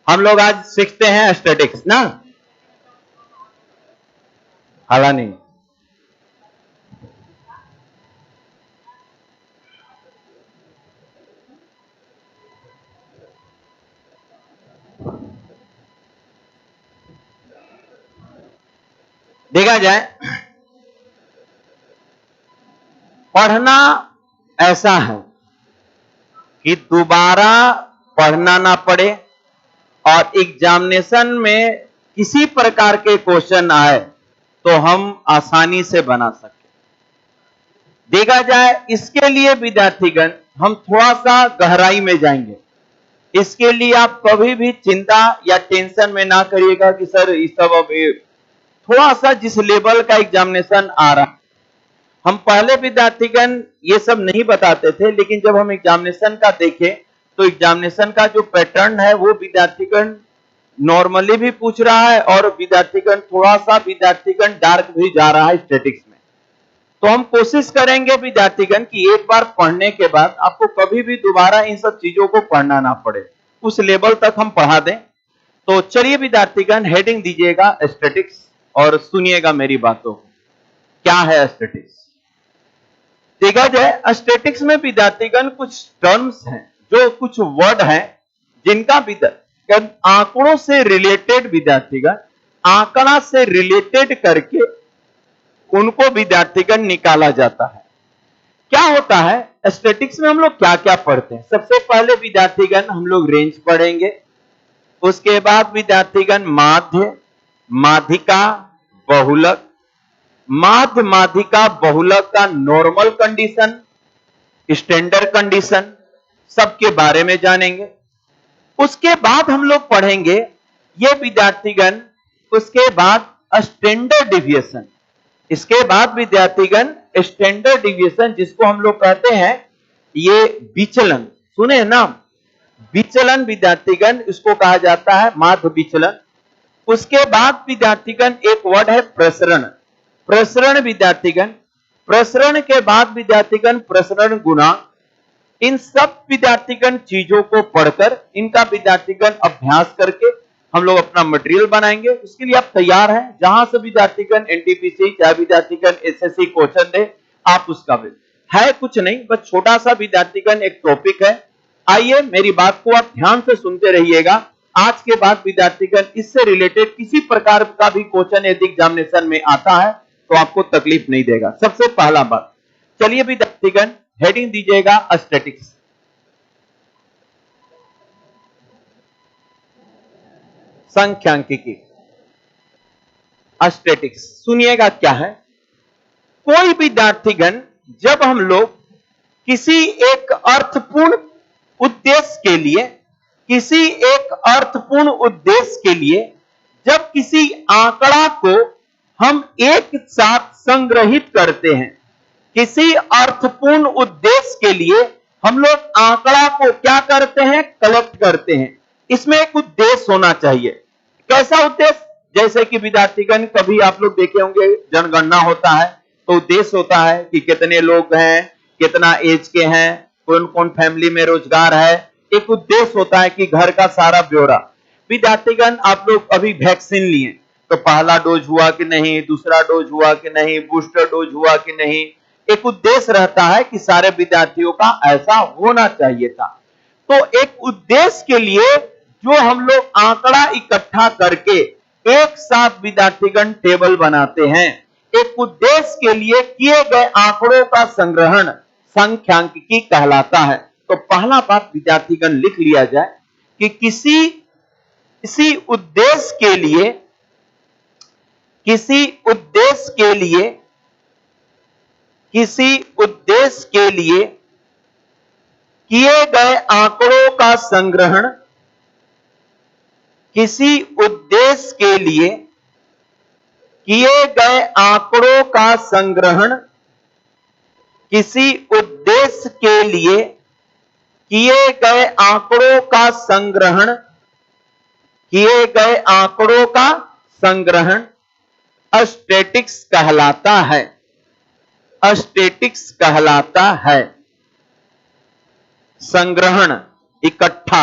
हम लोग आज सीखते हैं स्टैटिक्स ना, हाला नहीं। देखा जाए, पढ़ना ऐसा है कि दोबारा पढ़ना ना पड़े और एग्जामिनेशन में किसी प्रकार के क्वेश्चन आए तो हम आसानी से बना सके। देखा जाए, इसके लिए विद्यार्थीगण हम थोड़ा सा गहराई में जाएंगे। इसके लिए आप कभी भी चिंता या टेंशन में ना करिएगा कि सर इस सब अब थोड़ा सा जिस लेवल का एग्जामिनेशन आ रहा, हम पहले विद्यार्थीगण ये सब नहीं बताते थे, लेकिन जब हम एग्जामिनेशन का देखें तो एग्जामिनेशन का जो पैटर्न है वो विद्यार्थीगण नॉर्मली भी पूछ रहा है और विद्यार्थीगण थोड़ा सा विद्यार्थीगण डार्क भी जा रहा है स्टैटिक्स में। तो हम कोशिश करेंगे विद्यार्थीगण कि एक बार पढ़ने के बाद आपको कभी भी दोबारा इन सब चीजों को पढ़ना ना पड़े, उस लेवल तक हम पढ़ा दें। तो चलिए विद्यार्थीगण, हेडिंग दीजिएगा स्टैटिक्स और सुनिएगा मेरी बातों को। क्या है स्टैटिक्स? देखा जाए, स्टैटिक्स में विद्यार्थीगण कुछ टर्म्स हैं, जो कुछ वर्ड हैं जिनका विद्यार्थीगण आंकड़ों से रिलेटेड, विद्यार्थीगण आंकड़ा से रिलेटेड करके उनको विद्यार्थीगण निकाला जाता है। क्या होता है स्टैटिक्स में? हम लोग क्या क्या पढ़ते हैं? सबसे पहले विद्यार्थीगण हम लोग रेंज पढ़ेंगे, उसके बाद विद्यार्थीगण माध्य, माध्यिका, बहुलक, माध्य, माध्यिका, बहुलक का नॉर्मल कंडीशन, स्टैंडर्ड कंडीशन, सबके बारे में जानेंगे। उसके बाद हम लोग पढ़ेंगे ये विद्यार्थीगण, उसके बाद स्टैंडर्ड डिविएशन, इसके बाद विद्यार्थीगण स्टैंडर्ड डिविएशन, जिसको हम लोग कहते हैं ये विचलन, सुने ना, विचलन विद्यार्थीगण इसको कहा जाता है माध्य विचलन। उसके बाद विद्यार्थीगण एक वर्ड है प्रसरण, प्रसरण विद्यार्थीगण, प्रसरण के बाद विद्यार्थीगण प्रसरण गुणांक। इन सब विद्यार्थीगण चीजों को पढ़कर इनका विद्यार्थीगण अभ्यास करके हम लोग अपना मटेरियल बनाएंगे। उसके लिए आप तैयार हैं? जहां से विद्यार्थीगण एनटीपीसी या विद्यार्थीगण एसएससी क्वेश्चन दे, आप उसका भी है कुछ नहीं, बस छोटा सा विद्यार्थीगण एक टॉपिक है। आइए मेरी बात को आप ध्यान से सुनते रहिएगा। आज के बाद विद्यार्थीगण इससे रिलेटेड किसी प्रकार का भी क्वेश्चन यदि एग्जामिनेशन में आता है तो आपको तकलीफ नहीं देगा। सबसे पहला बात, चलिए विद्यार्थीगण हेडिंग दीजिएगा स्टैटिक्स। सांख्यिकी स्टैटिक्स, सुनिएगा क्या है। कोई विद्यार्थीगण, जब हम लोग किसी एक अर्थपूर्ण उद्देश्य के लिए, किसी एक अर्थपूर्ण उद्देश्य के लिए जब किसी आंकड़ा को हम एक साथ संग्रहित करते हैं, किसी अर्थपूर्ण उद्देश्य के लिए हम लोग आंकड़ा को क्या करते हैं? कलेक्ट करते हैं। इसमें एक उद्देश्य होना चाहिए। कैसा उद्देश्य? जैसे कि विद्यार्थीगण कभी आप लोग देखे होंगे जनगणना होता है तो उद्देश्य होता है कि कितने लोग हैं, कितना एज के हैं, कौन कौन फैमिली में रोजगार है। एक उद्देश्य होता है कि घर का सारा ब्यौरा। विद्यार्थीगण आप लोग अभी वैक्सीन लिए तो पहला डोज हुआ कि नहीं, दूसरा डोज हुआ कि नहीं, बूस्टर डोज हुआ कि नहीं, एक उद्देश्य रहता है कि सारे विद्यार्थियों का ऐसा होना चाहिए था। तो एक उद्देश्य के लिए जो हम लोग आंकड़ा इकट्ठा करके एक साथ विद्यार्थीगण टेबल बनाते हैं, एक उद्देश्य के लिए किए गए आंकड़ों का संग्रहण सांख्यिकी कहलाता है। तो पहला बात विद्यार्थीगण लिख लिया जाए कि किसी उद्देश्य के लिए, किसी उद्देश्य के लिए, किसी उद्देश्य के लिए किए गए आंकड़ों का संग्रहण, किसी उद्देश्य के लिए किए गए आंकड़ों का संग्रहण, किसी उद्देश्य के लिए किए गए आंकड़ों का संग्रहण, किए गए आंकड़ों का संग्रहण स्टैटिक्स कहलाता है। स्टैटिक्स कहलाता है। संग्रहण, इकट्ठा,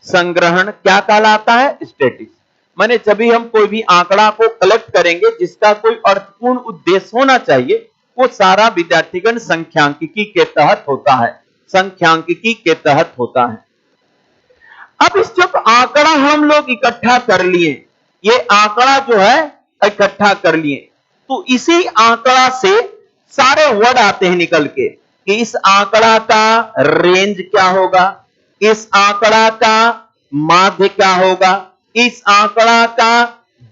संग्रहण क्या कहलाता है? स्टैटिस्टिक्स। माने जब भी हम कोई भी आंकड़ा को कलेक्ट करेंगे जिसका कोई अर्थपूर्ण उद्देश्य होना चाहिए, वो सारा विद्यार्थीगण संख्यांकिकी के तहत होता है, संख्यांकिकी के तहत होता है। अब इस जब आंकड़ा हम लोग इकट्ठा कर लिए, ये आंकड़ा जो है इकट्ठा कर लिए, तो इसी आंकड़ा से सारे वर्ड आते हैं निकल के कि इस आंकड़ा का रेंज क्या होगा, इस आंकड़ा का माध्य क्या होगा, इस आंकड़ा का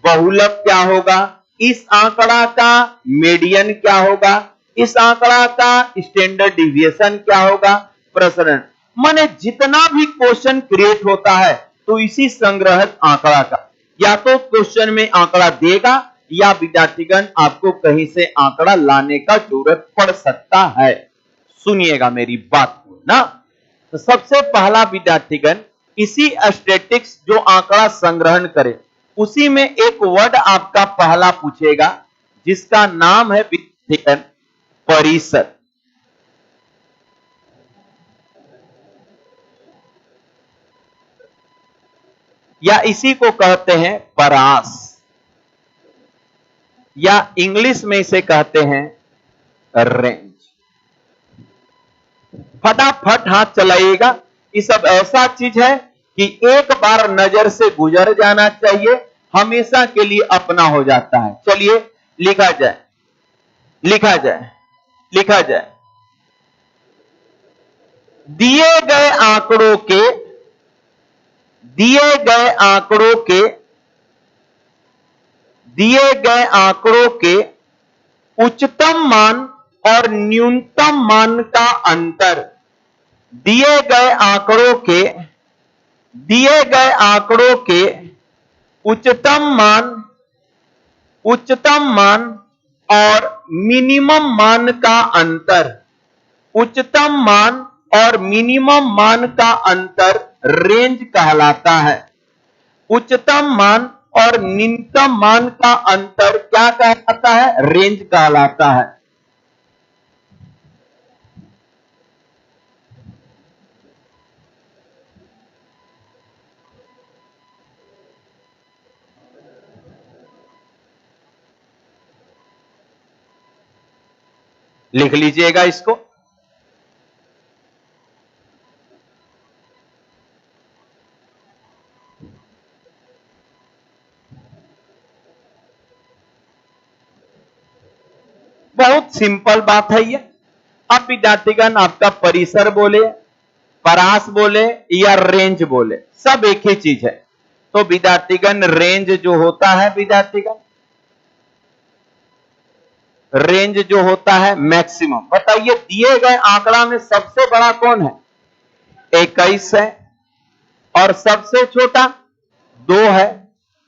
बहुलक क्या होगा, इस आंकड़ा का मीडियन क्या होगा, इस आंकड़ा का स्टैंडर्ड डिविएशन क्या होगा, प्रसरण। माने जितना भी क्वेश्चन क्रिएट होता है तो इसी संग्रहित आंकड़ा का, या तो क्वेश्चन में आंकड़ा देगा या विद्यार्थीगण आपको कहीं से आंकड़ा लाने का जरूरत पड़ सकता है। सुनिएगा मेरी बात को ना। तो सबसे पहला विद्यार्थीगण इसी स्टैटिस्टिक्स जो आंकड़ा संग्रहण करे उसी में एक वर्ड आपका पहला पूछेगा जिसका नाम है विद्यार्थीगण परिसर, या इसी को कहते हैं परास, या इंग्लिश में इसे कहते हैं रेंज। फटाफट हाथ चलाइएगा। ये सब ऐसा चीज है कि एक बार नजर से गुजर जाना चाहिए, हमेशा के लिए अपना हो जाता है। चलिए लिखा जाए, लिखा जाए, लिखा जाए। दिए गए आंकड़ों के, दिए गए आंकड़ों के, दिए गए आंकड़ों के उच्चतम मान और न्यूनतम मान का अंतर, दिए गए आंकड़ों के, दिए गए आंकड़ों के उच्चतम मान, उच्चतम मान और मिनिमम मान का अंतर, उच्चतम मान और मिनिमम मान का अंतर रेंज कहलाता है। उच्चतम मान और न्यूनतम मान का अंतर क्या कहलाता है? रेंज कहलाता है। लिख लीजिएगा इसको। बहुत सिंपल बात है ये। अब विद्यार्थीगण आपका परिसर बोले, परास बोले या रेंज बोले, सब एक ही चीज है। तो विद्यार्थीगण रेंज जो होता है, विद्यार्थीगण रेंज जो होता है मैक्सिमम, बताइए दिए गए आंकड़ा में सबसे बड़ा कौन है? 21 है, और सबसे छोटा 2 है,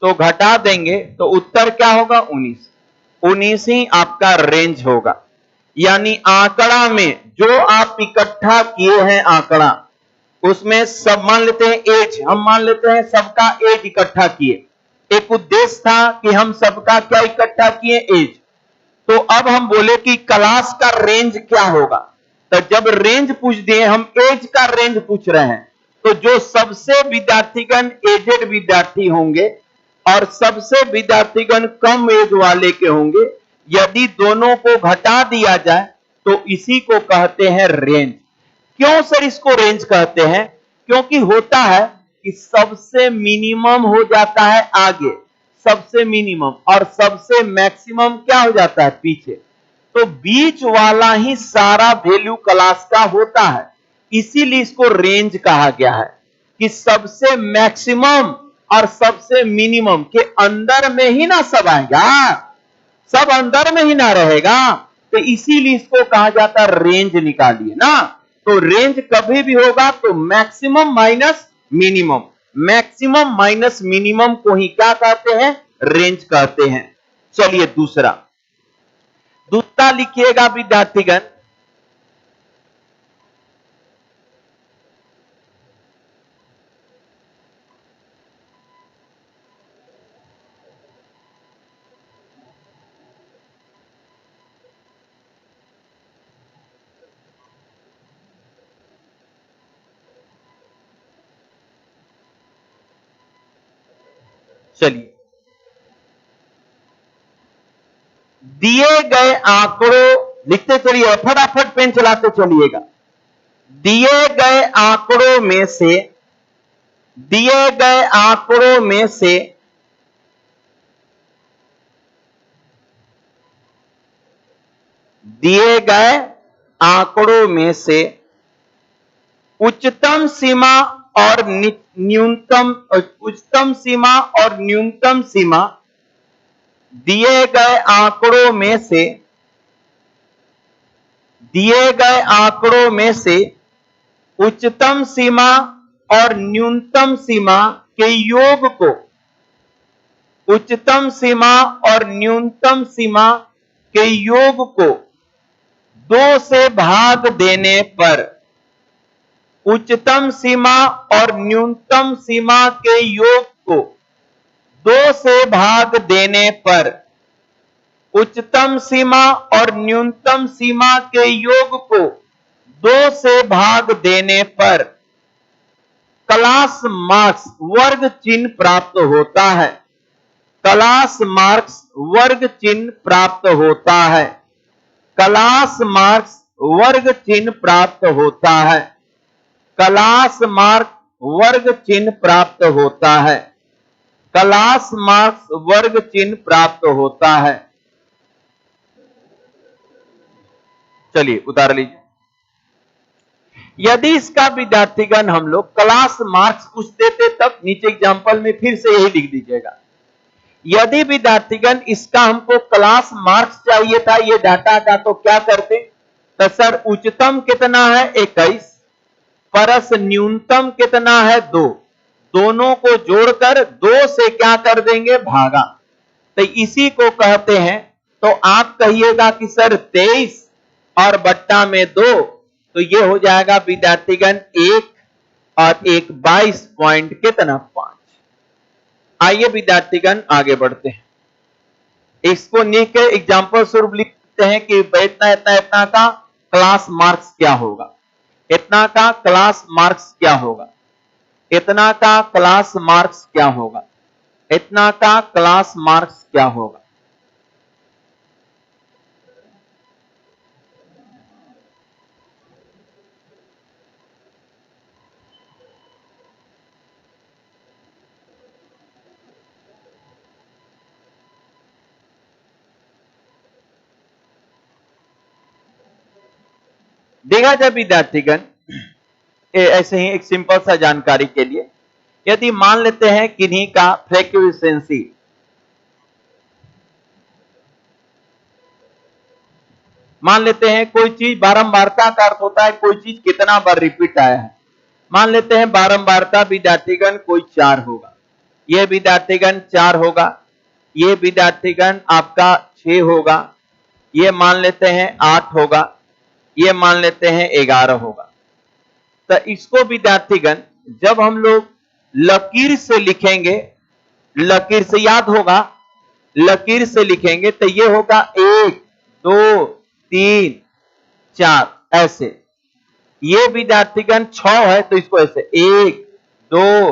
तो घटा देंगे तो उत्तर क्या होगा? 19। 19 ही आपका रेंज होगा। यानी आंकड़ा में जो आप इकट्ठा किए हैं आंकड़ा, उसमें सब मान लेते हैं एज, हम मान लेते हैं सबका एज इकट्ठा किए। एक उद्देश्य था कि हम सबका क्या इकट्ठा किए? एज। तो अब हम बोले कि क्लास का रेंज क्या होगा, तो जब रेंज पूछ दिए, हम एज का रेंज पूछ रहे हैं, तो जो सबसे विद्यार्थीगण एजेड विद्यार्थी होंगे और सबसे विद्यार्थीगण कम एज वाले के होंगे, यदि दोनों को घटा दिया जाए तो इसी को कहते हैं रेंज। क्यों सर इसको रेंज कहते हैं? क्योंकि होता है कि सबसे मिनिमम हो जाता है आगे, सबसे मिनिमम, और सबसे मैक्सिमम क्या हो जाता है? पीछे। तो बीच वाला ही सारा वैल्यू क्लास का होता है, इसीलिए इसको रेंज कहा गया है कि सबसे मैक्सिमम और सबसे मिनिमम के अंदर में ही ना सब आएगा, सब अंदर में ही ना रहेगा, तो इसीलिए इसको कहा जाता है रेंज। निकालिए ना, तो रेंज कभी भी होगा तो maximum minus minimum, maximum minus minimum को ही क्या कहते हैं? रेंज कहते हैं। चलिए दूसरा, दूसरा लिखिएगा विद्यार्थीगण, चलिए, दिए गए आंकड़ों लिखते चलिए, फटाफट पेन चलाते चलिएगा। दिए गए आंकड़ों में से, दिए गए आंकड़ों में से दिए गए आंकड़ों में से उच्चतम सीमा और न्यूनतम, उच्चतम सीमा और न्यूनतम सीमा, दिए गए आंकड़ों में से, दिए गए आंकड़ों में से उच्चतम सीमा और न्यूनतम सीमा के योग को, उच्चतम सीमा और न्यूनतम सीमा के योग को 2 से भाग देने पर, उच्चतम सीमा और न्यूनतम सीमा के योग को 2 से भाग देने पर, उच्चतम सीमा और न्यूनतम सीमा के योग को 2 से भाग देने पर क्लास मार्क्स वर्ग चिन्ह प्राप्त होता है। क्लास मार्क्स वर्ग चिन्ह प्राप्त होता है। क्लास मार्क्स वर्ग चिन्ह प्राप्त होता है। क्लास मार्क्स वर्ग चिन्ह प्राप्त होता है। क्लास मार्क्स वर्ग चिन्ह प्राप्त होता है। चलिए उतार लीजिए। यदि इसका विद्यार्थीगण हम लोग क्लास मार्क्स पूछ देते तब नीचे एग्जाम्पल में फिर से यही लिख दीजिएगा। यदि विद्यार्थीगण इसका हमको क्लास मार्क्स चाहिए था ये डाटा का, तो क्या करते? तो सर उच्चतम कितना है 21 परस न्यूनतम कितना है 2, दोनों को जोड़कर 2 से क्या कर देंगे भागा, तो इसी को कहते हैं। तो आप कहिएगा कि सर 23 और बट्टा में 2, तो ये हो जाएगा विद्यार्थीगण 1 और 1 22 पॉइंट कितना 5। आइए विद्यार्थीगण आगे बढ़ते हैं। इसको लिख के एग्जाम्पल स्वरूप लिखते हैं कि इतना इतना इतना का क्लास मार्क्स क्या होगा, इतना का क्लास मार्क्स क्या होगा, इतना का क्लास मार्क्स क्या होगा, इतना का क्लास मार्क्स क्या होगा। देखा जाए विद्यार्थीगण, ऐसे ही एक सिंपल सा जानकारी के लिए, यदि मान लेते हैं किन्हीं का फ्रीक्वेंसी, मान लेते हैं कोई चीज बारंबारता का अर्थ होता है कोई चीज कितना बार रिपीट आया है। मान लेते हैं बारंबारता विद्यार्थीगण कोई 4 होगा, यह विद्यार्थीगण 4 होगा, यह विद्यार्थीगण आपका 6 होगा, यह मान लेते हैं 8 होगा, यह मान लेते हैं 11 होगा। तो इसको विद्यार्थीगण जब हम लोग लकीर से लिखेंगे, लकीर से याद होगा, लकीर से लिखेंगे तो यह होगा 1 2 3 4 ऐसे। ये विद्यार्थीगण 6 है तो इसको ऐसे 1 2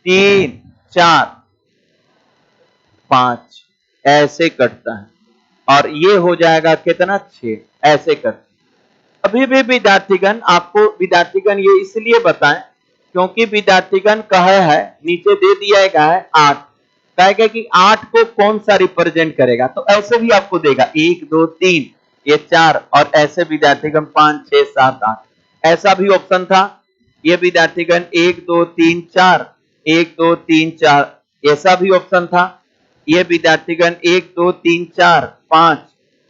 3 4 5 ऐसे कटता है, और ये हो जाएगा कितना 6 ऐसे कटता। अभी भी विद्यार्थीगण आपको विद्यार्थीगण ये इसलिए बताएं क्योंकि विद्यार्थीगण कहे है नीचे दे दिया गया है 8, कहेगा कि 8 को कौन सा रिप्रेजेंट करेगा, तो ऐसे भी आपको देगा 1 2 3 ये 4 और ऐसे विद्यार्थीगण 5 6 7 8 ऐसा भी ऑप्शन था। ये विद्यार्थीगण 1 2 3 4 1 2 3 4 ऐसा भी ऑप्शन था। ये विद्यार्थीगण 1 2 3 4 5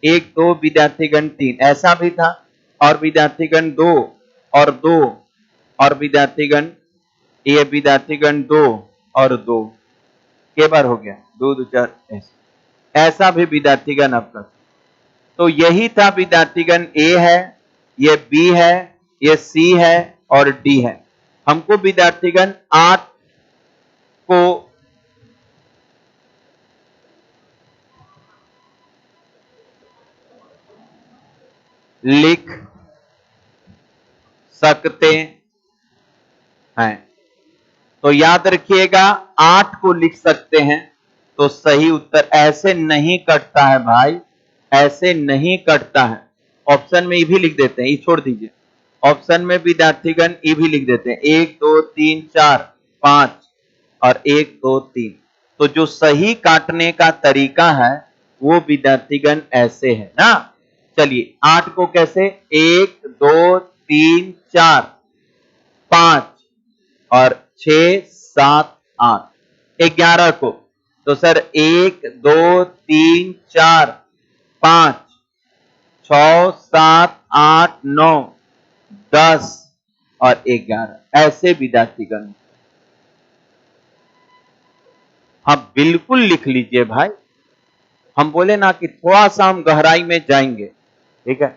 1 2 विद्यार्थीगण 3 ऐसा भी था, और विद्यार्थीगण 2 और 2 और विद्यार्थीगण ये विद्यार्थीगण 2 और 2 के बार हो गया 2 2 4 ऐसा भी विद्यार्थीगण आपका। तो यही था विद्यार्थीगण ए है, ये बी है, ये सी है और डी है। हमको विद्यार्थीगण 8 को लिख सकते हैं, तो याद रखिएगा 8 को लिख सकते हैं, तो सही उत्तर ऐसे नहीं कटता है भाई, ऐसे नहीं कटता है। ऑप्शन में ई भी लिख देते हैं, ई छोड़ दीजिए। ऑप्शन में विद्यार्थीगण ई भी लिख देते हैं, 1 2 3 4 5 और 1 2 3। तो जो सही काटने का तरीका है वो विद्यार्थीगण ऐसे है ना। चलिए 8 को कैसे, 1 2 3 4 5 और 6 7 8। 11 को तो सर 1 2 3 4 5 6 7 8 9 10 और 11, ऐसे विद्यार्थीगण। हाँ बिल्कुल लिख लीजिए भाई, हम बोले ना कि थोड़ा सा हम गहराई में जाएंगे, ठीक है।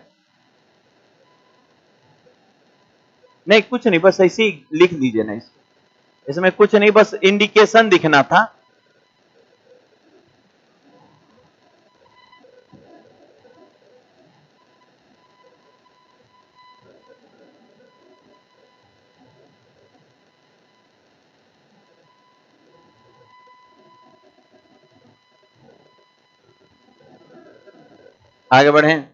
नहीं कुछ नहीं, बस ऐसे ही लिख दीजिए ना, इसमें कुछ नहीं, बस इंडिकेशन दिखना था। आगे बढ़ें।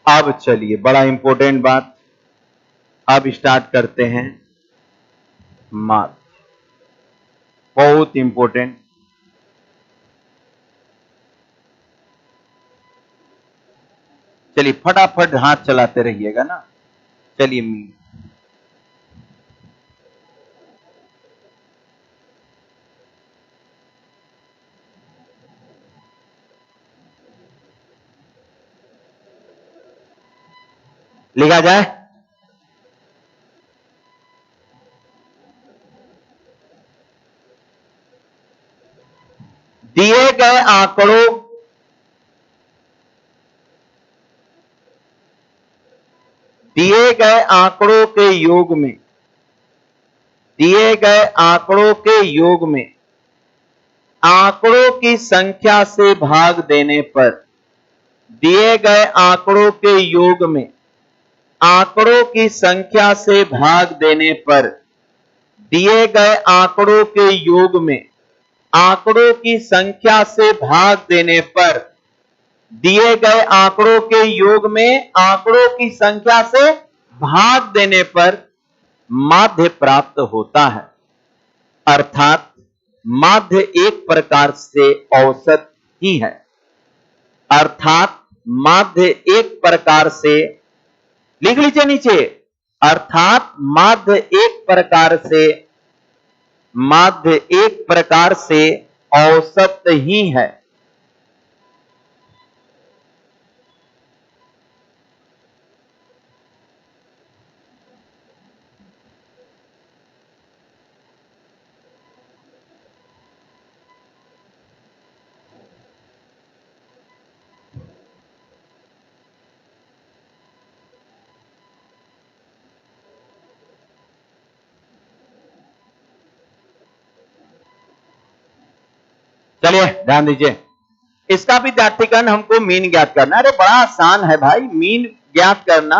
अब चलिए बड़ा इंपॉर्टेंट बात, अब स्टार्ट करते हैं मार्क, बहुत इंपॉर्टेंट। चलिए फटाफट हाथ चलाते रहिएगा ना। चलिए मीन, लिखा जाए। दिए गए आंकड़ों, दिए गए आंकड़ों के योग में, दिए गए आंकड़ों के योग में आंकड़ों की संख्या से भाग देने पर, दिए गए आंकड़ों के योग में आंकड़ों की संख्या से भाग देने पर, दिए गए आंकड़ों के योग में आंकड़ों की संख्या से भाग देने पर, दिए गए आंकड़ों के योग में आंकड़ों की संख्या से भाग देने पर माध्य प्राप्त होता है। अर्थात माध्य एक प्रकार से औसत ही है। अर्थात माध्य एक प्रकार से, लिख लीजिए नीचे, अर्थात माध्य एक प्रकार से, माध्य एक प्रकार से औसत ही है। चलिए ध्यान दीजिए, इसका विद्यार्थीगण हमको मीन ज्ञात करना है। अरे बड़ा आसान है भाई मीन ज्ञात करना।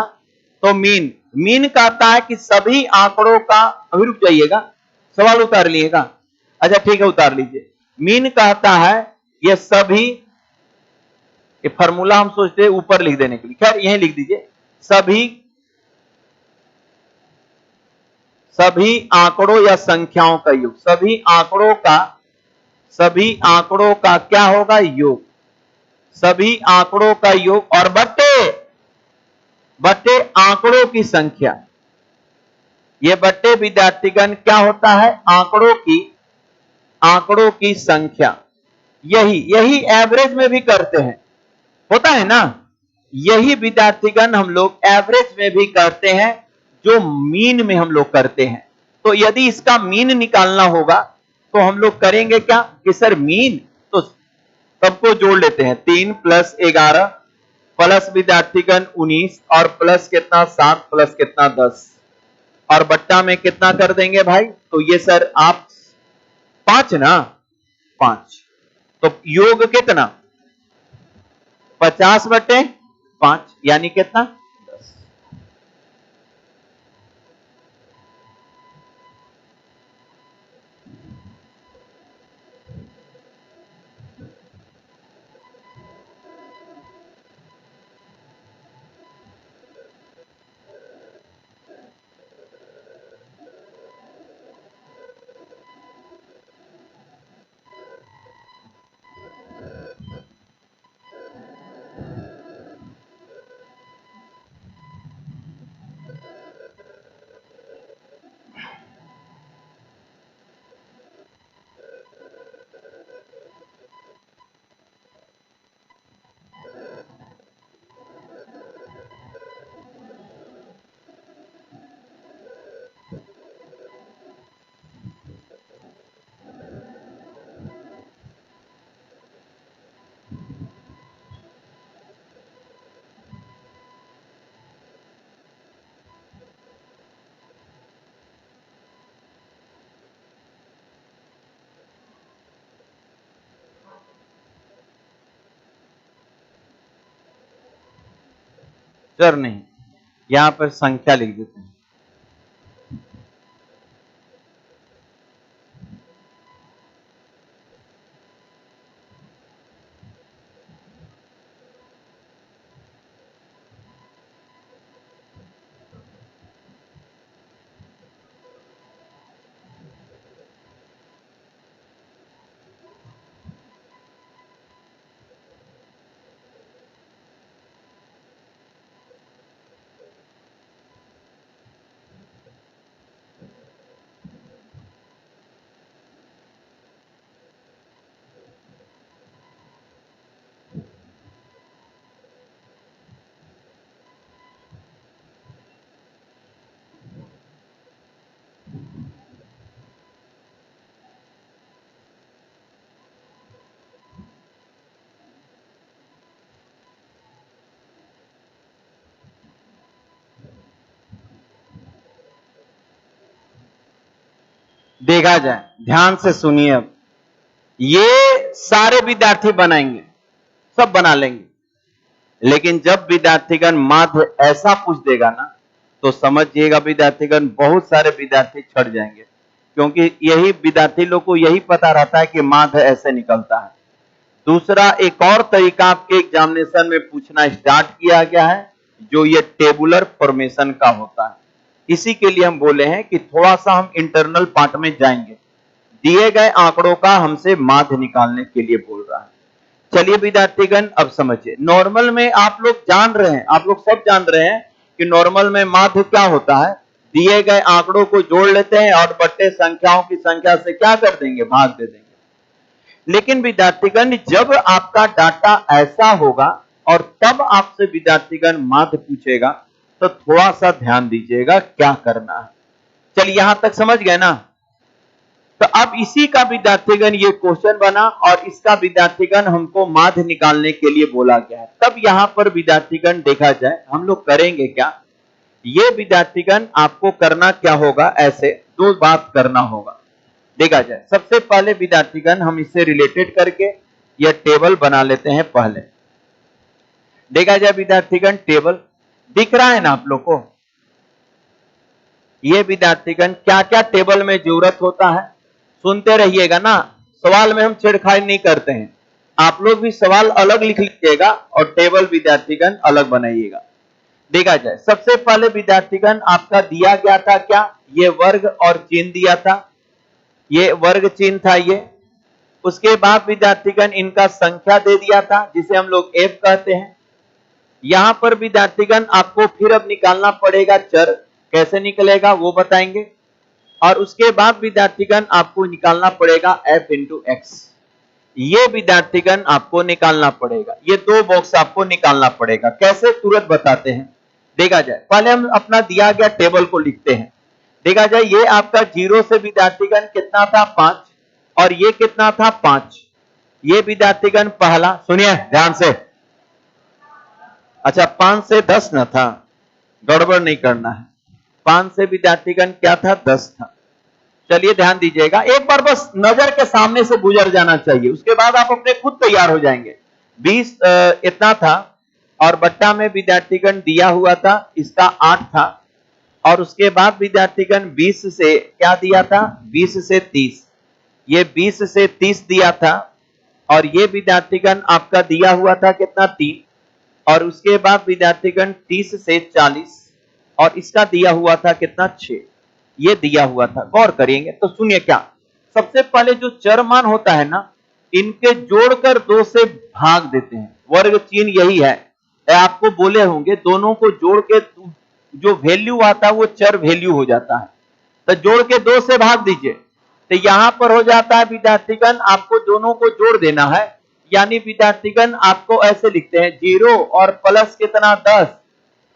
तो मीन, मीन कहता है कि सभी आंकड़ों का, अभी रुक जाइएगा, सवाल उतार लीजिएगा। अच्छा ठीक है उतार लीजिए। मीन कहता है ये सभी, ये फॉर्मूला हम सोचते हैं ऊपर लिख देने के लिए, खैर यहीं लिख दीजिए, सभी, सभी आंकड़ों या संख्याओं का योग, सभी आंकड़ों का, सभी आंकड़ों का क्या होगा, योग, सभी आंकड़ों का योग और बट्टे, बट्टे आंकड़ों की संख्या। ये बट्टे विद्यार्थीगण क्या होता है, आंकड़ों की, आंकड़ों की संख्या। यही यही एवरेज में भी करते हैं, होता है ना। यही विद्यार्थीगण हम लोग एवरेज में भी करते हैं, जो मीन में हम लोग करते हैं। तो यदि इसका मीन निकालना होगा तो हम लोग करेंगे क्या कि सर मीन, तो सबको जोड़ लेते हैं, 3 + 11 प्लस विद्यार्थीगण 19 और प्लस कितना 7 प्लस कितना 10 और बट्टा में कितना कर देंगे भाई, तो ये सर आप 5 ना, 5। तो योग कितना? 50/5 यानी कितना? 10। चर नहीं, यहां पर संख्या लिख देते हैं। देखा जाए, ध्यान से सुनिए। अब ये सारे विद्यार्थी बनाएंगे, सब बना लेंगे, लेकिन जब विद्यार्थीगण माध्य ऐसा पूछ देगा ना, तो समझिएगा विद्यार्थीगण बहुत सारे विद्यार्थी छट जाएंगे, क्योंकि यही विद्यार्थी लोग को यही पता रहता है कि माध्य ऐसे निकलता है। दूसरा एक और तरीका आपके एग्जामिनेशन में पूछना स्टार्ट किया गया है, जो ये टेबुलर फॉर्मेशन का होता है। इसी के लिए हम बोले हैं कि थोड़ा सा हम इंटरनल पार्ट में जाएंगे। दिए गए आंकड़ों का हमसे माध्य निकालने के लिए बोल रहा है। चलिए विद्यार्थीगण अब समझिए, नॉर्मल में आप लोग जान रहे हैं, आप लोग सब जान रहे हैं कि नॉर्मल में माध्य क्या होता है। दिए गए आंकड़ों को जोड़ लेते हैं और बट्टे संख्याओं की संख्या से क्या कर देंगे, भाग दे देंगे। लेकिन विद्यार्थीगण जब आपका डाटा ऐसा होगा और तब आपसे विद्यार्थीगण माध्य पूछेगा, तो थोड़ा सा ध्यान दीजिएगा क्या करना है। चलिए यहां तक समझ गए ना। तो अब इसी का विद्यार्थीगण ये क्वेश्चन बना और इसका विद्यार्थीगण हमको माध्य निकालने के लिए बोला गया है। तब यहां पर विद्यार्थीगण देखा जाए हम लोग करेंगे क्या। ये विद्यार्थीगण आपको करना क्या होगा, ऐसे दो बात करना होगा। देखा जाए, सबसे पहले विद्यार्थीगण हम इससे रिलेटेड करके यह टेबल बना लेते हैं। पहले देखा जाए विद्यार्थीगण, टेबल दिख रहा है ना आप लोग को। ये विद्यार्थीगण क्या क्या टेबल में जरूरत होता है, सुनते रहिएगा ना। सवाल में हम छेड़छाड़ नहीं करते हैं, आप लोग भी सवाल अलग लिख लीजिएगा और टेबल विद्यार्थीगण अलग बनाइएगा। देखा जाए, सबसे पहले विद्यार्थीगण आपका दिया गया था क्या, ये वर्ग और चिन्ह दिया था, ये वर्ग चिन्ह था ये। उसके बाद विद्यार्थीगण इनका संख्या दे दिया था, जिसे हम लोग f कहते हैं। यहां पर विद्यार्थीगण आपको फिर अब निकालना पड़ेगा चर, कैसे निकलेगा वो बताएंगे। और उसके बाद विद्यार्थीगण आपको निकालना पड़ेगा f इंटू एक्स। ये विद्यार्थीगण आपको निकालना पड़ेगा, ये दो बॉक्स आपको निकालना पड़ेगा। कैसे, तुरंत बताते हैं। देखा जाए, पहले हम अपना दिया गया टेबल को लिखते हैं। देखा जाए, ये आपका 0 से विद्यार्थीगण कितना था, 5, और ये कितना था, 5। ये विद्यार्थीगण पहला, सुनिए ध्यान से। अच्छा, 5 से 10 न था, गड़बड़ नहीं करना है। 5 से विद्यार्थीगण क्या था, 10 था। चलिए ध्यान दीजिएगा, एक बार बस नजर के सामने से गुजर जाना चाहिए, उसके बाद आप अपने खुद तैयार हो जाएंगे। 20 इतना था और बट्टा में विद्यार्थीगण दिया हुआ था, इसका 8 था, और उसके बाद विद्यार्थीगण 20 से क्या दिया था, 20 से 30, ये 20 से 30 दिया था, और ये विद्यार्थीगण आपका दिया हुआ था कितना, 3, और उसके बाद विद्यार्थीगण 30 से 40, और इसका दिया हुआ था कितना, 6, ये दिया हुआ था। गौर करेंगे तो सुनिए, क्या सबसे पहले जो चर मान होता है ना, इनके जोड़कर 2 से भाग देते हैं, वर्ग चिन्ह यही है। आपको बोले होंगे दोनों को जोड़ के जो वैल्यू आता है वो चर वैल्यू हो जाता है, तो जोड़ के 2 से भाग दीजिए, तो यहां पर हो जाता है विद्यार्थीगण, आपको दोनों को जोड़ देना है, यानी विद्यार्थीगण आपको ऐसे लिखते हैं 0 और प्लस कितना 10,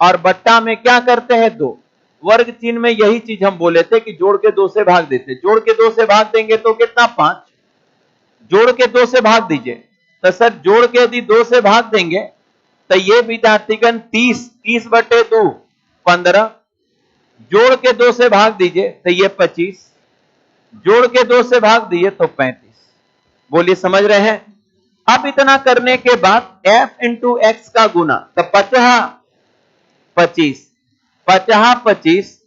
और बट्टा में क्या करते हैं 2, वर्ग चिन्ह में यही चीज हम बोले थे कि जोड़ के 2 से भाग देते, जोड़ के 2 से भाग देंगे तो कितना 5, जोड़ के 2 से भाग दीजिए, तो सर जोड़ के यदि 2 से भाग देंगे तो ये विद्यार्थीगण 30 बटे 2 15, जोड़ के 2 से भाग दीजिए तो ये 25, जोड़ के 2 से भाग दिए तो 35। बोलिए समझ रहे हैं। अब इतना करने के बाद f इंटू एक्स का गुना, तो 50 25,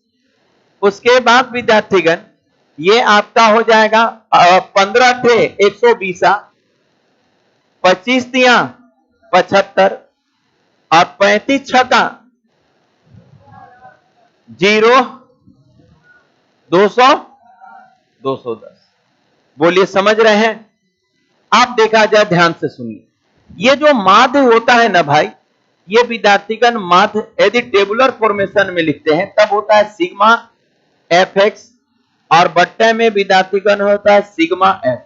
उसके बाद विद्यार्थीगण ये आपका हो जाएगा 15 थे 120, 25 दिया 75, और 35 छका 0 200 210। बोलिए समझ रहे हैं। आप देखा जाए ध्यान से सुनिए, ये जो माध्य होता है ना भाई, ये विद्यार्थीगण माध्य यदि टेबुलर फॉर्मेशन में लिखते हैं तब होता है सिग्मा एफ एक्स, और बट्टे में विद्यार्थीगण होता है सिग्मा एफ।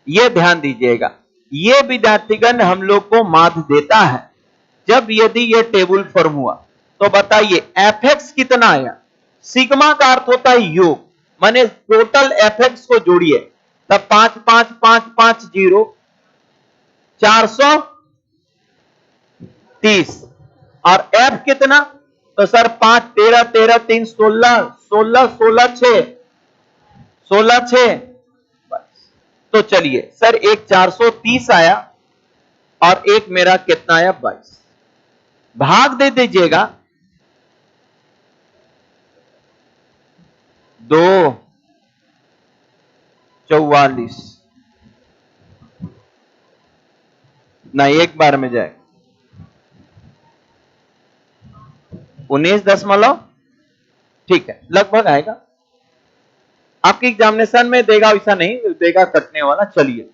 ये ध्यान दीजिएगा, ये विद्यार्थीगण हम लोग को माध्य देता है जब यदि ये टेबुल फॉर्म हुआ। तो बताइए एफ एक्स कितना आया, सिग्मा का अर्थ होता है योग, माने टोटल एफ एक्स को जोड़िए, तब 5 5 5 5 0 430, और एफ कितना, तो सर 5 13 13 3 16 16 16 6 16 6, तो चलिए सर एक 430 आया और एक मेरा कितना आया 22, भाग दे दीजिएगा 2 44, ना एक बार में जाए 19 ठीक है, लगभग आएगा। आपकी एग्जामिनेशन में देगा ऐसा नहीं देगा कटने वाला। चलिए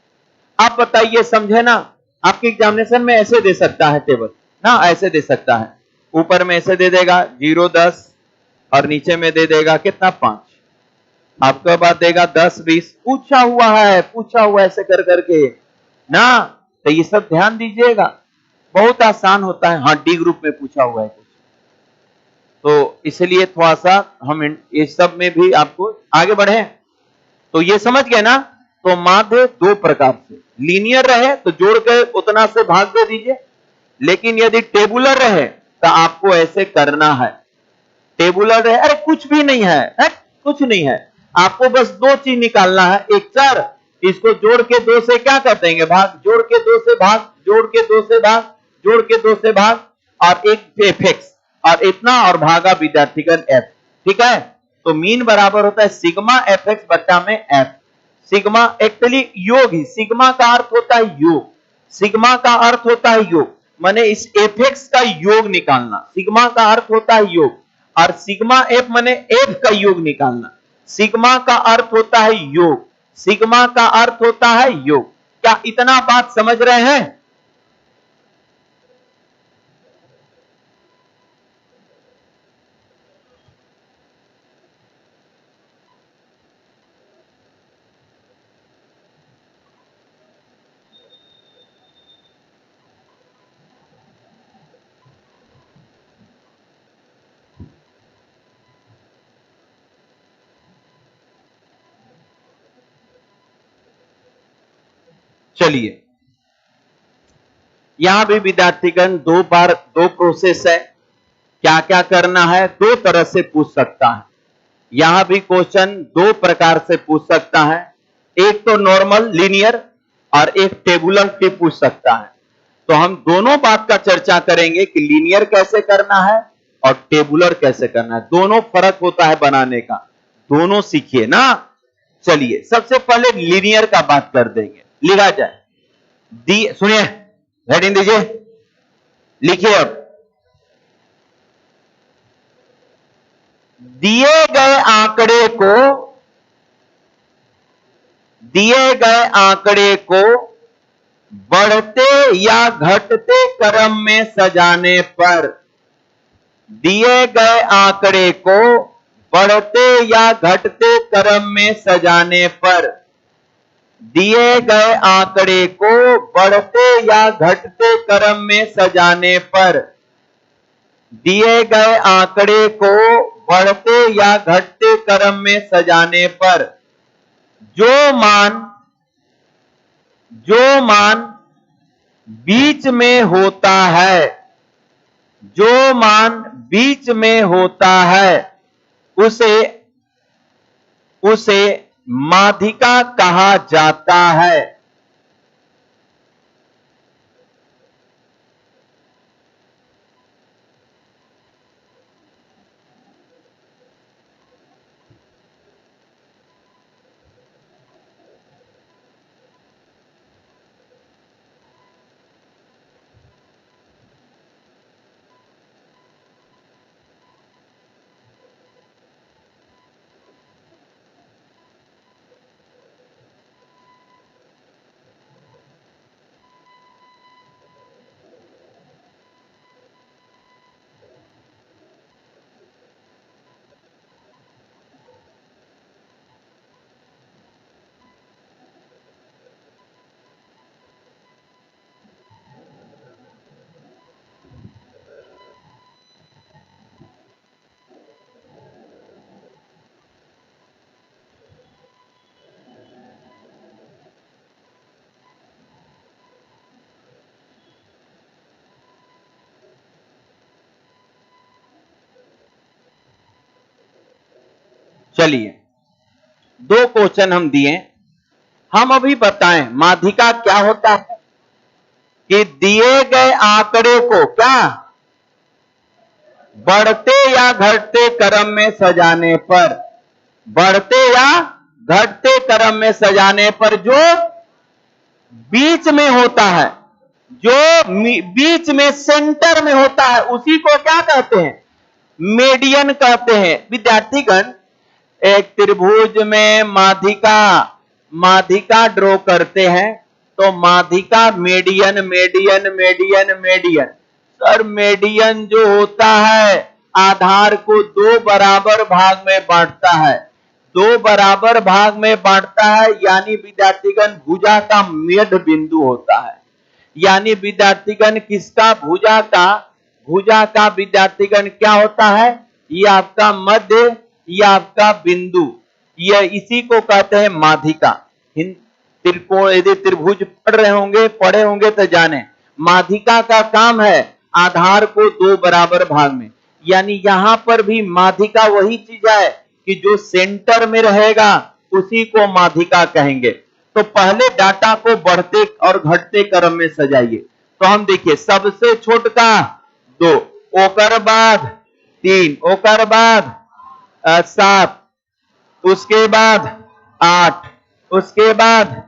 आप बताइए, समझे ना, आपकी एग्जामिनेशन में ऐसे दे सकता है टेबल ना, ऐसे दे सकता है, ऊपर में ऐसे दे देगा 0 10, और नीचे में दे देगा कितना 5, आपके बाद देगा 10 20, पूछा हुआ ऐसे कर करके ना, तो ये सब ध्यान दीजिएगा, बहुत आसान होता है। हाँ डी ग्रुप में पूछा हुआ है कुछ, तो इसलिए थोड़ा सा हम इस सब में भी आपको आगे बढ़े। तो ये समझ गए ना। तो माध्य 2 प्रकार से, लीनियर रहे तो जोड़ के उतना से भाग दे दीजिए, लेकिन यदि टेबुलर रहे तो आपको ऐसे करना है। टेबुलर रहे, अरे कुछ भी नहीं है, कुछ नहीं है, आपको बस 2 चीज निकालना है, एक चर, इसको जोड़ के 2 से क्या कर देंगे भाग, जोड़ के 2 से भाग, जोड़ के 2 से भाग, जोड़ के 2 से भाग, और एक एफएक्स, और इतना, और भागा विद्यार्थीगण एफ। ठीक है, तो मीन बराबर होता है सिग्मा एफ एक्स बट्टा में एफ। सिग्मा एक्चुअली योग ही, सिग्मा का अर्थ होता है योग, सिग्मा का अर्थ होता है योग, माने इस एफ एक्स का योग निकालना, सिग्मा का अर्थ होता है योग, और सिग्मा एफ माने एफ का योग निकालना। सिग्मा का अर्थ होता है योग, सिग्मा का अर्थ होता है योग। क्या इतना बात समझ रहे हैं? चलिए यहां भी विद्यार्थीगण 2 प्रोसेस है, क्या क्या करना है, 2 तरह से पूछ सकता है। यहां भी क्वेश्चन दो प्रकार से पूछ सकता है, एक तो नॉर्मल लीनियर और एक टेबुलर भी पूछ सकता है। तो हम दोनों बात का चर्चा करेंगे कि लीनियर कैसे करना है और टेबुलर कैसे करना है, दोनों फर्क होता है बनाने का, दोनों सीखिए ना। चलिए सबसे पहले लीनियर का बात कर देंगे, लिखा जाए। सुनिए, हेडिंग दीजिए, लिखिए। अब दिए गए आंकड़े को बढ़ते या घटते क्रम में सजाने पर, दिए गए आंकड़े को बढ़ते या घटते क्रम में सजाने पर, दिए गए आंकड़े को बढ़ते या घटते क्रम में सजाने पर, दिए गए आंकड़े को बढ़ते या घटते क्रम में सजाने पर जो मान बीच में होता है, जो मान बीच में होता है उसे माध्यिका कहा जाता है। चलिए दो क्वेश्चन हम दिए, हम अभी बताएं माध्यिका क्या होता है। कि दिए गए आंकड़े को क्या बढ़ते या घटते क्रम में सजाने पर, बढ़ते या घटते क्रम में सजाने पर जो बीच में होता है, जो बीच में सेंटर में होता है उसी को क्या कहते हैं, मीडियन कहते हैं। विद्यार्थीगण एक त्रिभुज में माध्यिका ड्रॉ करते हैं तो माध्यिका median median median median, sir median जो होता है आधार को दो बराबर भाग में बांटता है, दो बराबर भाग में बांटता है, यानी विद्यार्थीगण भुजा का मध्य बिंदु होता है। यानी विद्यार्थीगण किसका, भुजा का विद्यार्थीगण क्या होता है, ये आपका मध्य, ये आपका बिंदु, ये इसी को कहते हैं माध्यिका। त्रिकोण यदि त्रिभुज पढ़े होंगे तो जाने माध्यिका का काम है आधार को दो बराबर भाग में, यानी यहां पर भी माध्यिका वही चीज है कि जो सेंटर में रहेगा उसी को माध्यिका कहेंगे। तो पहले डाटा को बढ़ते और घटते क्रम में सजाइए। तो हम देखिए सबसे छोटका 2, ओकर बाद 3, ओकर बाद 7, उसके बाद 8, उसके बाद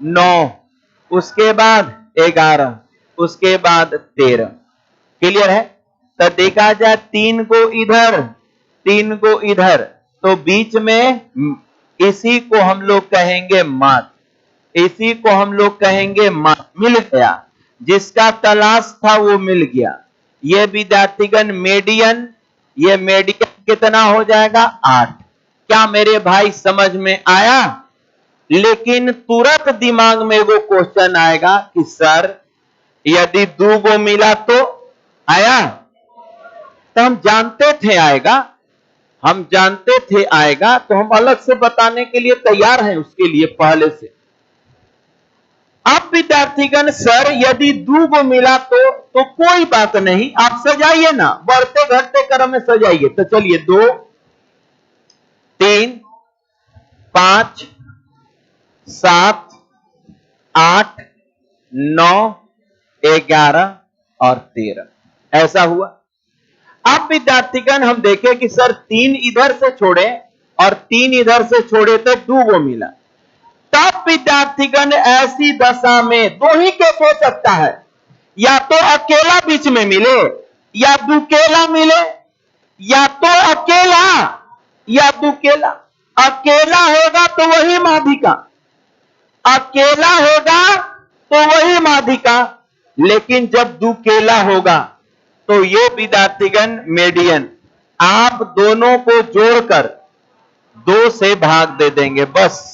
9, उसके बाद 11, उसके बाद 13। क्लियर है? तो देखा जाए 3 को इधर 3 को इधर, तो बीच में इसी को हम लोग कहेंगे माध्य, इसी को हम लोग कहेंगे माध्य। मिल गया, जिसका तलाश था वो मिल गया। ये विद्यार्थीगण मीडियन, ये मीडियन कितना हो जाएगा 8। क्या मेरे भाई समझ में आया? लेकिन तुरंत दिमाग में वो क्वेश्चन आएगा कि सर यदि 2 को मिला तो आया, तो हम जानते थे आएगा, हम जानते थे आएगा, तो हम अलग से बताने के लिए तैयार हैं उसके लिए पहले से। अब विद्यार्थीगण सर यदि 2 को मिला तो कोई बात नहीं, आप सजाइए ना, बढ़ते घटते क्रम में सजाइए। तो चलिए 2, 3, 5, 7, 8, 9, 11 और 13 ऐसा हुआ। अब विद्यार्थीगण हम देखें कि सर 3 इधर से छोड़े और 3 इधर से छोड़े तो 2 को मिला। तब विद्यार्थीगण ऐसी दशा में दो ही केस हो सकता है, या तो अकेला बीच में मिले या दुकेला मिले, या तो अकेला या दुकेला। अकेला होगा तो वही माध्यिका, अकेला होगा तो वही माध्यिका, लेकिन जब दुकेला होगा तो ये विद्यार्थीगण मीडियन। आप दोनों को जोड़कर 2 से भाग दे देंगे, बस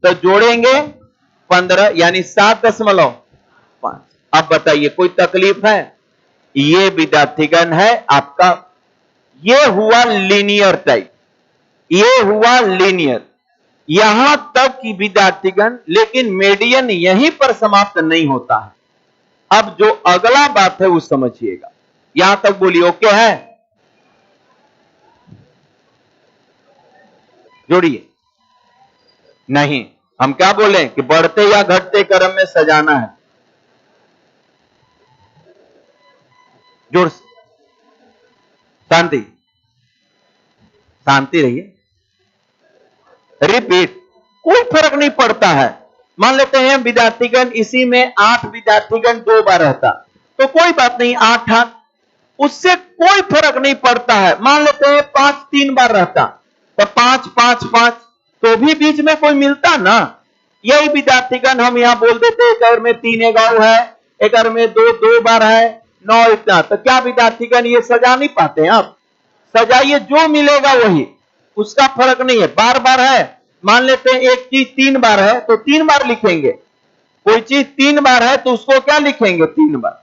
तो जोड़ेंगे 15 यानी 7.5। अब बताइए कोई तकलीफ है? ये विद्यार्थीगण है आपका, ये हुआ लीनियर टाइप, ये हुआ लीनियर। यहां तक कि विद्यार्थीगण, लेकिन मीडियन यहीं पर समाप्त नहीं होता है। अब जो अगला बात है वो समझिएगा। यहां तक बोलिए ओके है? जोड़िए। नहीं, हम क्या बोले कि बढ़ते या घटते क्रम में सजाना है। जोड़, शांति शांति रहिए। रिपीट, कोई फर्क नहीं पड़ता है। मान लेते हैं विद्यार्थीगण इसी में 8 विद्यार्थीगण 2 बार रहता तो कोई बात नहीं, 8, उससे कोई फर्क नहीं पड़ता है। मान लेते हैं 5 3 बार रहता तो 5 5 5, तो भी बीच में कोई मिलता ना। यही विद्यार्थीगण हम यहां बोल देते एक में 3 गांव है, एक में 2 बार है, 9 इतना। तो क्या विद्यार्थीगण ये सजा नहीं पाते हैं? आप सजाइए, जो मिलेगा वही, उसका फर्क नहीं है। बार बार है, मान लेते हैं एक चीज 3 बार है तो 3 बार लिखेंगे, कोई चीज 3 बार है तो उसको क्या लिखेंगे? 3 बार।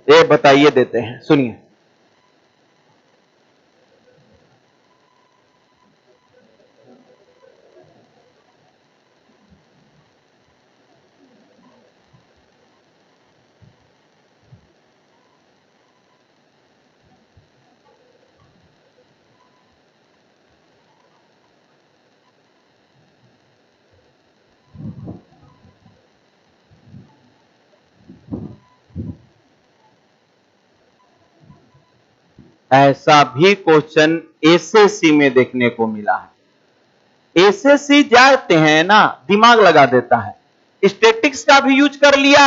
ये बताइए देते हैं, सुनिए। ऐसा भी क्वेश्चन एसएससी में देखने को मिला है। एसएससी जाते हैं ना, दिमाग लगा देता है, स्टैटिक्स का भी यूज कर लिया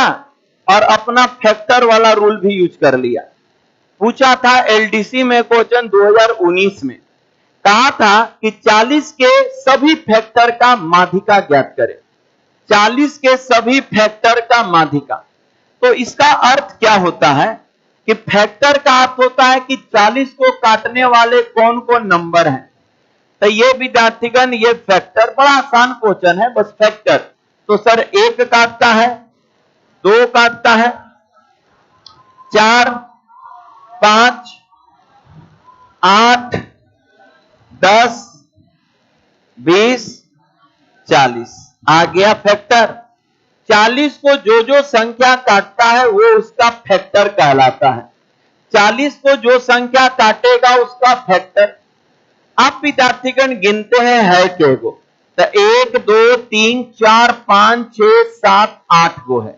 और अपना फैक्टर वाला रूल भी यूज कर लिया। पूछा था एलडीसी में क्वेश्चन 2019 में, कहा था कि 40 के सभी फैक्टर का माध्यिका ज्ञात करें। 40 के सभी फैक्टर का माध्यिका, तो इसका अर्थ क्या होता है कि फैक्टर का अर्थ होता है कि 40 को काटने वाले कौन कौन नंबर हैं। तो ये विद्यार्थीगण, ये फैक्टर बड़ा आसान क्वेश्चन है, बस फैक्टर। तो सर 1 काटता है, 2 काटता है, 4, 5, 8, 10, 20, 40 आ गया फैक्टर। 40 को जो संख्या काटता है वो उसका फैक्टर कहलाता है। 40 को जो संख्या काटेगा उसका फैक्टर। आप विद्यार्थीगण गिनते हैं है के गो, तो 1 2 3 4 5 6 7 8 गो है।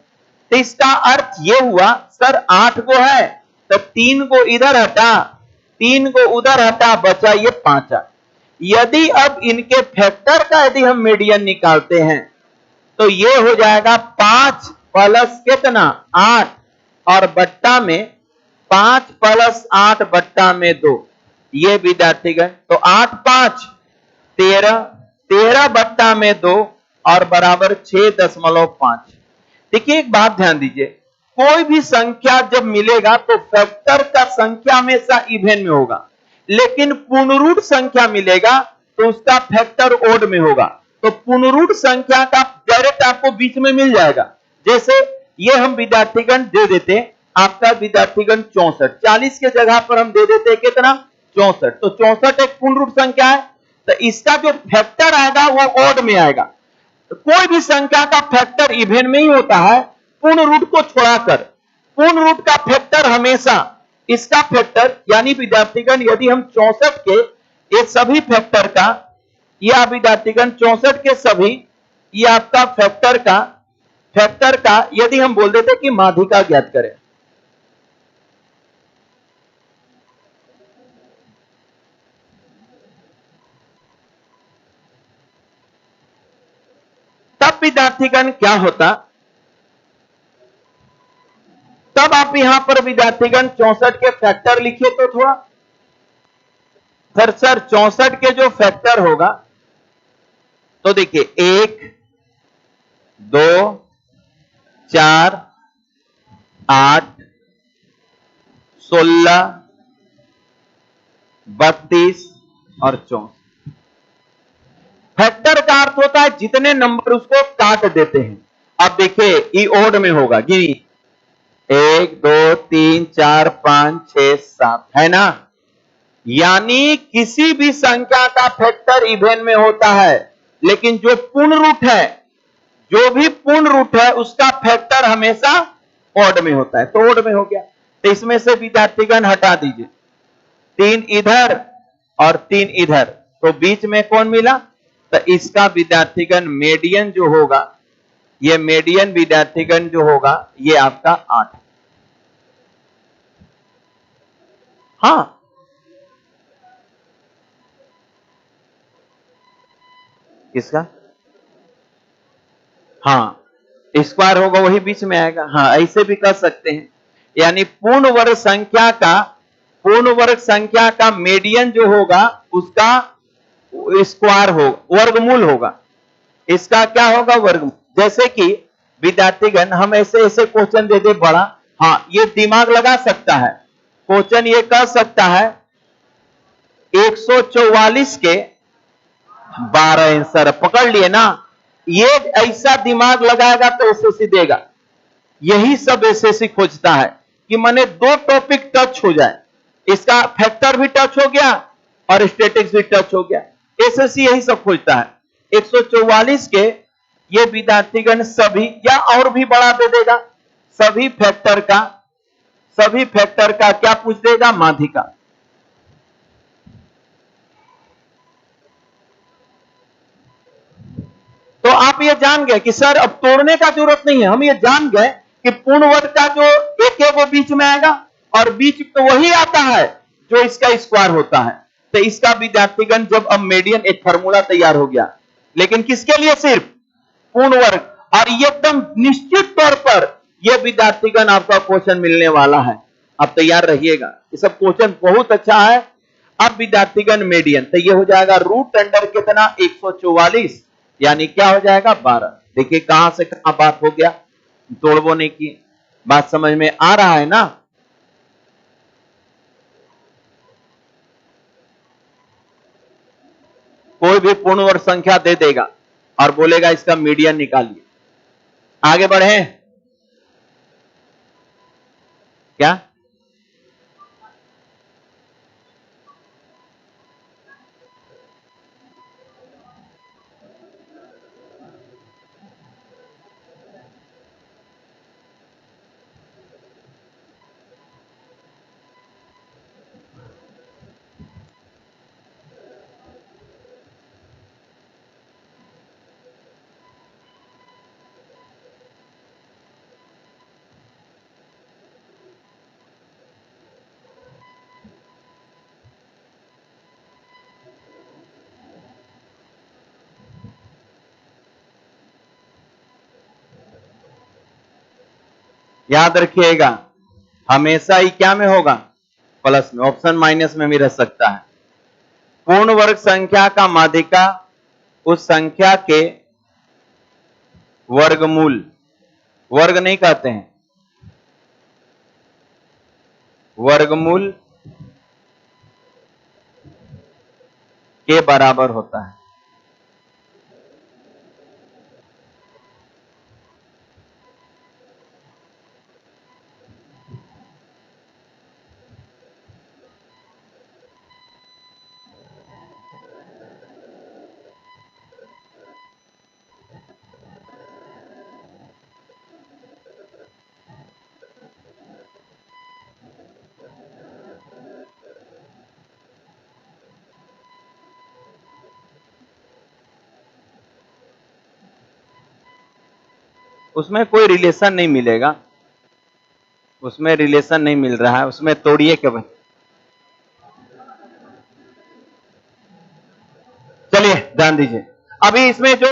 तो इसका अर्थ ये हुआ सर 8 गो है, तो 3 को इधर हटा, 3 को उधर हटा, बचा ये 5। यदि अब इनके फैक्टर का यदि हम मीडियन निकालते हैं तो ये हो जाएगा 5 प्लस कितना 8 और बट्टा में 5 प्लस 8 बट्टा में 2। ये विद्यार्थीगण तो 8 5 13, 13 बट्टा में 2 और बराबर 6.5। देखिए एक बात ध्यान दीजिए, कोई भी संख्या जब मिलेगा तो फैक्टर का संख्या हमेशा इवन में होगा, लेकिन पूर्ण रूट संख्या मिलेगा तो उसका फैक्टर ओड में होगा। तो पूर्ण रूट संख्या का डायरेक्ट आपको बीच में मिल जाएगा। जैसे ये हम विद्यार्थीगण दे देते आपका विद्यार्थीगण 64, 40 के जगह पर हम दे देते कितना 64, तो 64 एक पूर्ण रूट संख्या है, तो इसका जो फैक्टर आएगा वो ओड में आएगा। तो कोई भी संख्या का फैक्टर इवन में ही होता है पूर्ण रूट को छोड़ाकर। पूर्ण रूट का फैक्टर हमेशा इसका फैक्टर यानी विद्यार्थीगण यदि हम 64 के ये सभी फैक्टर का, या विद्यार्थीगण 64 के सभी ये आपका फैक्टर का यदि हम बोल देते कि माध्यिका ज्ञात करें, तब विद्यार्थीगण क्या होता, तब आप यहां पर विद्यार्थीगण 64 के फैक्टर लिखिए तो थोड़ा सर 64 के जो फैक्टर होगा तो देखिए 1 2 4 8 16 32 और 64। फैक्टर का अर्थ होता है जितने नंबर उसको काट देते हैं। अब देखिए ई ओड में होगा, गिनी 1 2 3 4 5 6 7 है ना, यानी किसी भी संख्या का फैक्टर इवन में होता है, लेकिन जो पूर्ण रूट है, जो भी पूर्ण रूट है उसका फैक्टर हमेशा ऑड में होता है। तो ऑड में हो गया, तो इसमें से विद्यार्थीगण हटा दीजिए, 3 इधर और 3 इधर, तो बीच में कौन मिला, तो इसका विद्यार्थीगण मीडियन जो होगा, ये मीडियन विद्यार्थीगण जो होगा ये आपका 8। हाँ किसका, हाँ स्क्वायर होगा वही बीच में आएगा। हाँ ऐसे भी कर सकते हैं, यानी पूर्ण वर्ग संख्या का मीडियन जो होगा उसका स्क्वायर हो, वर्गमूल होगा, इसका क्या होगा, वर्गमूल। जैसे कि विद्यार्थीगण हम ऐसे ऐसे क्वेश्चन दे दे बड़ा, हाँ ये दिमाग लगा सकता है, क्वेश्चन ये कर सकता है 144 के 12 आंसर, पकड़ लिए ना, ये ऐसा दिमाग लगाएगा तो एसएससी देगा। यही सब एसएससी खोजता है कि माने दो टॉपिक टच हो जाए, इसका फैक्टर भी टच हो गया और स्टैटिक्स भी टच हो गया, एसएससी यही सब खोजता है। 144 के ये विद्यार्थीगण सभी या और भी बड़ा दे देगा, सभी फैक्टर का क्या पूछ देगा, माध्यिका। तो आप ये जान गए कि सर अब तोड़ने का जरूरत नहीं है, हम ये जान गए कि पूर्ण वर्ग का जो एक वो बीच में आएगा और बीच तो वही आता है जो इसका स्क्वायर होता है। तो इसका विद्यार्थीगण जब अब मीडियन एक फार्मूला तैयार हो गया, लेकिन किसके लिए, सिर्फ पूर्ण वर्ग, और एकदम निश्चित तौर पर यह विद्यार्थीगण आपका क्वेश्चन मिलने वाला है, आप तैयार रहिएगा, ये सब क्वेश्चन बहुत अच्छा है। अब विद्यार्थीगण मीडियन, तो ये हो जाएगा रूट अंडर कितना, 144, यानी क्या हो जाएगा, 12। देखिए कहां से कहां बात हो गया, तोड़बो नहीं की, बात समझ में आ रहा है ना। कोई भी पूर्ण वर्ग संख्या दे देगा और बोलेगा इसका मीडियन निकालिए, आगे बढ़े क्या, याद रखिएगा हमेशा ही क्या में होगा, प्लस में, ऑप्शन माइनस में भी रह सकता है। पूर्ण वर्ग संख्या का माध्यिका उस संख्या के वर्गमूल, वर्ग नहीं कहते हैं, वर्गमूल के बराबर होता है। उसमें कोई रिलेशन नहीं मिलेगा, उसमें रिलेशन नहीं मिल रहा है, उसमें तोड़िए के भाई। चलिए ध्यान दीजिए, अभी इसमें जो